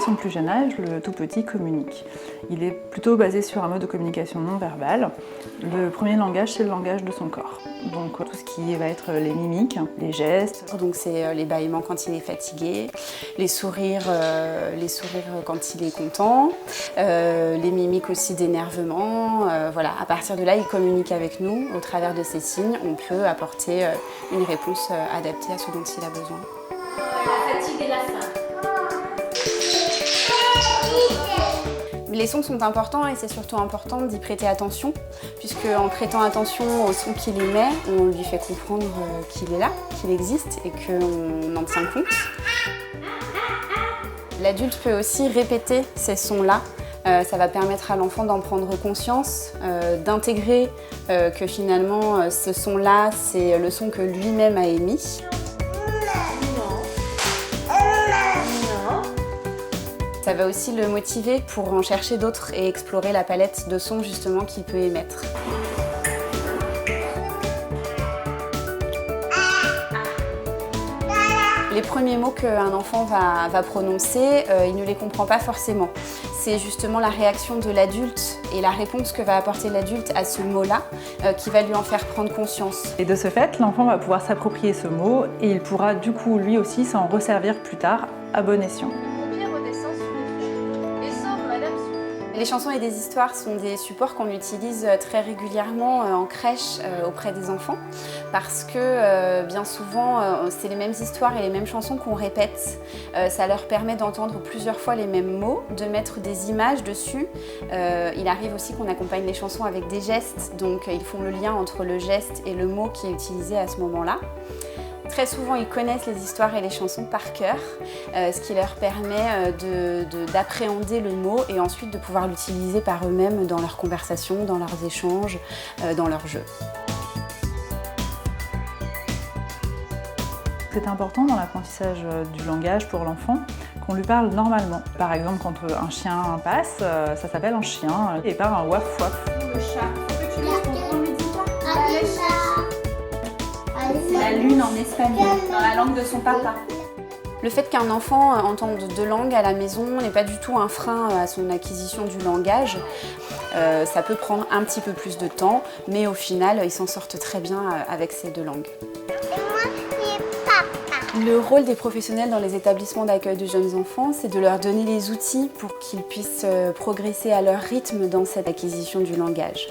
son plus jeune âge, le tout petit communique. Il est plutôt basé sur un mode de communication non verbale. Le premier langage, c'est le langage de son corps. Donc tout ce qui va être les mimiques, les gestes. Donc c'est les bâillements quand il est fatigué, les sourires quand il est content, les mimiques aussi d'énervement. Voilà. À partir de là, il communique avec nous. Au travers de ces signes, on peut apporter une réponse adaptée à ce dont il a besoin. La fatigue et la faim. Les sons sont importants et c'est surtout important d'y prêter attention, puisque en prêtant attention aux sons qu'il émet, on lui fait comprendre qu'il est là, qu'il existe et qu'on en tient compte. L'adulte peut aussi répéter ces sons-là. Ça va permettre à l'enfant d'en prendre conscience, d'intégrer que finalement ce son-là, c'est le son que lui-même a émis. Ça va aussi le motiver pour en chercher d'autres et explorer la palette de sons justement qu'il peut émettre. Les premiers mots qu'un enfant va prononcer, il ne les comprend pas forcément. C'est justement la réaction de l'adulte et la réponse que va apporter l'adulte à ce mot-là qui va lui en faire prendre conscience. Et de ce fait, l'enfant va pouvoir s'approprier ce mot et il pourra du coup lui aussi s'en resservir plus tard à bon escient. Les chansons et des histoires sont des supports qu'on utilise très régulièrement en crèche auprès des enfants parce que bien souvent c'est les mêmes histoires et les mêmes chansons qu'on répète. Ça leur permet d'entendre plusieurs fois les mêmes mots, de mettre des images dessus. Il arrive aussi qu'on accompagne les chansons avec des gestes, donc ils font le lien entre le geste et le mot qui est utilisé à ce moment-là. Très souvent, ils connaissent les histoires et les chansons par cœur, ce qui leur permet d'appréhender le mot et ensuite de pouvoir l'utiliser par eux-mêmes dans leurs conversations, dans leurs échanges, dans leurs jeux. C'est important dans l'apprentissage du langage pour l'enfant qu'on lui parle normalement. Par exemple, quand un chien passe, ça s'appelle un chien et pas un waf waf. Le chat. Faut que tu laisses ton lui dit quoi? Le chat. C'est la lune en espagnol, dans la langue de son papa. Le fait qu'un enfant entende deux langues à la maison n'est pas du tout un frein à son acquisition du langage. Ça peut prendre un petit peu plus de temps, mais au final, ils s'en sortent très bien avec ces deux langues. Le rôle des professionnels dans les établissements d'accueil de jeunes enfants, c'est de leur donner les outils pour qu'ils puissent progresser à leur rythme dans cette acquisition du langage.